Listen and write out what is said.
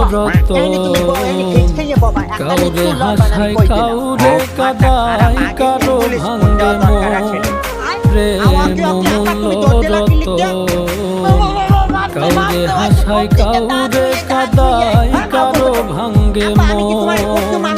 রত কাউরে হাসাই কাউরে কাদাই কারো ভাঙ্গে মন প্রেম মূল্য রত কাউরে হাসাই কাউরে কাদাই কারো ভাঙ্গে মন